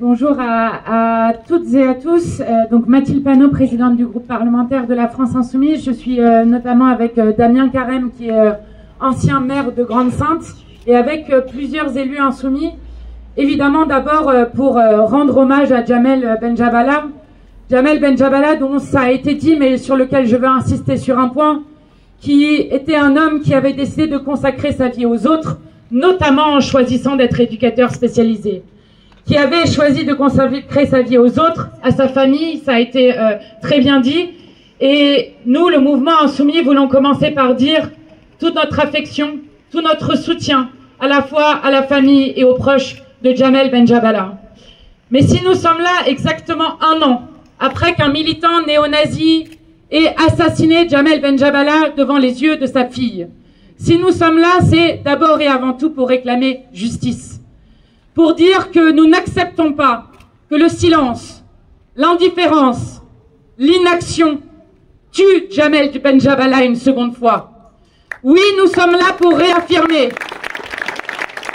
Bonjour à toutes et à tous. Donc Mathilde Panot, présidente du groupe parlementaire de la France Insoumise. Je suis notamment avec Damien Carême, qui est ancien maire de Grande-Synthe, et avec plusieurs élus insoumis. Évidemment, d'abord pour rendre hommage à Jamel Benjabala. Jamel Benjabala, dont ça a été dit, mais sur lequel je veux insister sur un point, qui était un homme qui avait décidé de consacrer sa vie aux autres, notamment en choisissant d'être éducateur spécialisé, qui avait choisi de consacrer sa vie aux autres, à sa famille, ça a été très bien dit. Et nous, le mouvement Insoumis, voulons commencer par dire toute notre affection, tout notre soutien, à la fois à la famille et aux proches de Jamel Benjabala. Mais si nous sommes là exactement un an après qu'un militant néo-nazi ait assassiné Jamel Benjabala devant les yeux de sa fille, si nous sommes là, c'est d'abord et avant tout pour réclamer justice. Pour dire que nous n'acceptons pas que le silence, l'indifférence, l'inaction tuent Jamel Benjabala une seconde fois. Oui, nous sommes là pour réaffirmer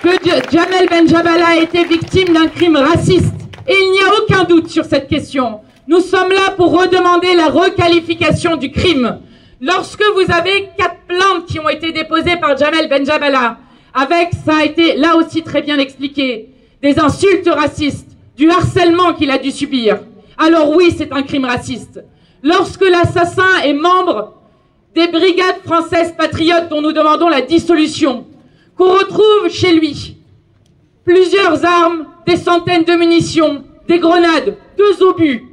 que Jamel Benjabala a été victime d'un crime raciste. Et il n'y a aucun doute sur cette question. Nous sommes là pour redemander la requalification du crime. Lorsque vous avez 4 plaintes qui ont été déposées par Jamel Benjabala, avec, ça a été là aussi très bien expliqué, des insultes racistes, du harcèlement qu'il a dû subir, alors oui, c'est un crime raciste. Lorsque l'assassin est membre des brigades françaises patriotes dont nous demandons la dissolution, qu'on retrouve chez lui plusieurs armes, des centaines de munitions, des grenades, 2 obus,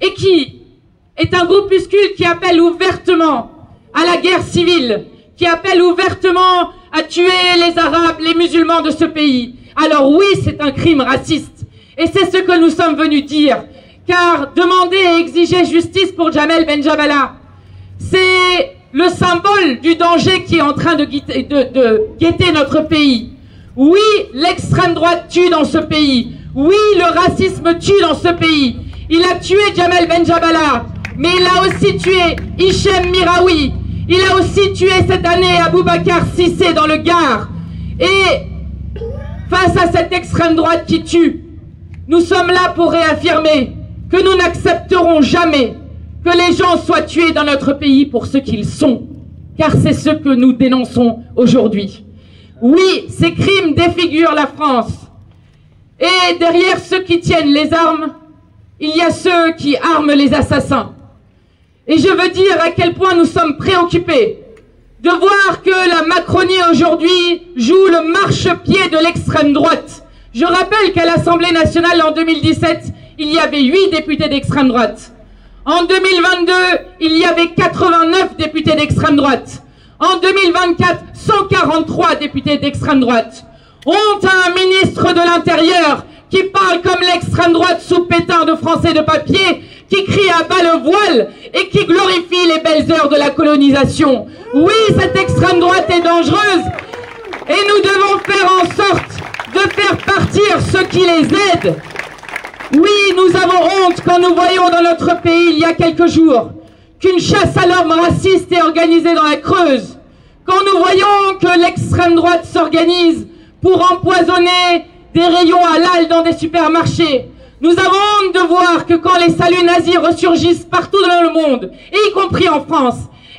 et qui est un groupuscule qui appelle ouvertement à la guerre civile, qui appelle ouvertement à tuer les Arabes, les musulmans de ce pays. Alors oui, c'est un crime raciste. Et c'est ce que nous sommes venus dire. Car demander et exiger justice pour Jamel Benjabala, c'est le symbole du danger qui est en train de guetter notre pays. Oui, l'extrême droite tue dans ce pays. Oui, le racisme tue dans ce pays. Il a tué Jamel Benjabala, mais il a aussi tué Hichem Miraoui. Il a aussi tué cette année Aboubacar Cissé dans le Gard. Et face à cette extrême droite qui tue, nous sommes là pour réaffirmer que nous n'accepterons jamais que les gens soient tués dans notre pays pour ce qu'ils sont, car c'est ce que nous dénonçons aujourd'hui. Oui, ces crimes défigurent la France. Et derrière ceux qui tiennent les armes, il y a ceux qui arment les assassins. Et je veux dire à quel point nous sommes préoccupés de voir que la Macronie aujourd'hui joue le marchepied de l'extrême droite. Je rappelle qu'à l'Assemblée nationale en 2017, il y avait 8 députés d'extrême droite. En 2022, il y avait 89 députés d'extrême droite. En 2024, 143 députés d'extrême droite. Honte à un ministre de l'Intérieur qui parle comme l'extrême droite sous pétard de français de papier, qui crie à bas le voile et qui glorifie les belles heures de la colonisation. Oui, cette extrême droite est dangereuse et nous devons faire en sorte de faire partir ceux qui les aident. Oui, nous avons honte quand nous voyons dans notre pays, il y a quelques jours, qu'une chasse à l'homme raciste est organisée dans la Creuse. Quand nous voyons que l'extrême droite s'organise pour empoisonner des rayons halal dans des supermarchés. Nous avons honte de voir que quand les saluts nazis ressurgissent partout dans le monde, et y compris en France,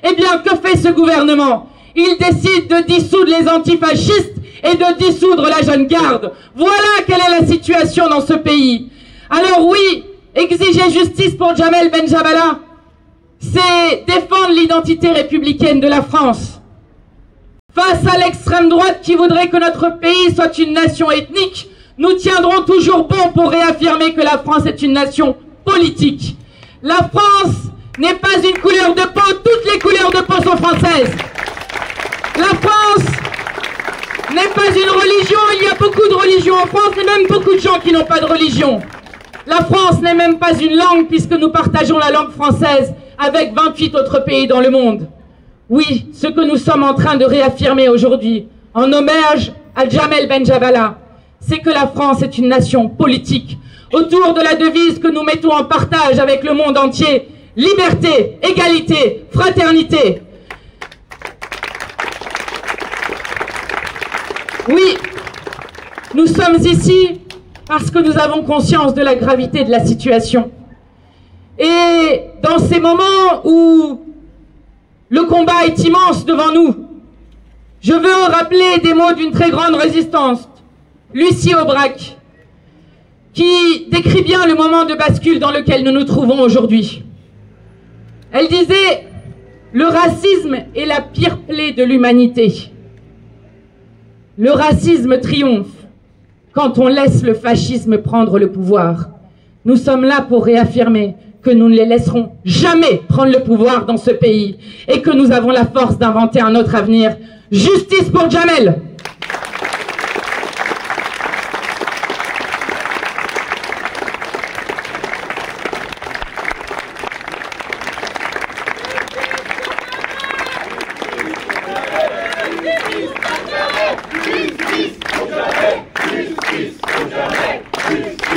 eh bien, que fait ce gouvernement? Il décide de dissoudre les antifascistes et de dissoudre la jeune garde. Voilà quelle est la situation dans ce pays. Alors oui, exiger justice pour Jamel Benjabala, c'est défendre l'identité républicaine de la France. Face à l'extrême droite qui voudrait que notre pays soit une nation ethnique, nous tiendrons toujours bon pour réaffirmer que la France est une nation politique. La France n'est pas une couleur de peau, toutes les couleurs de peau sont françaises. La France n'est pas une religion, il y a beaucoup de religions en France et même beaucoup de gens qui n'ont pas de religion. La France n'est même pas une langue puisque nous partageons la langue française avec 28 autres pays dans le monde. Oui, ce que nous sommes en train de réaffirmer aujourd'hui, en hommage à Jamel Benjabala, c'est que la France est une nation politique, autour de la devise que nous mettons en partage avec le monde entier, liberté, égalité, fraternité. Oui, nous sommes ici parce que nous avons conscience de la gravité de la situation. Et dans ces moments où le combat est immense devant nous, je veux rappeler des mots d'une très grande résistance, Lucie Aubrac, qui décrit bien le moment de bascule dans lequel nous nous trouvons aujourd'hui. Elle disait « Le racisme est la pire plaie de l'humanité. Le racisme triomphe quand on laisse le fascisme prendre le pouvoir. Nous sommes là pour réaffirmer que nous ne les laisserons jamais prendre le pouvoir dans ce pays et que nous avons la force d'inventer un autre avenir. Justice pour Djamel !» Justice pour Djamel! Justice pour Djamel! Justice!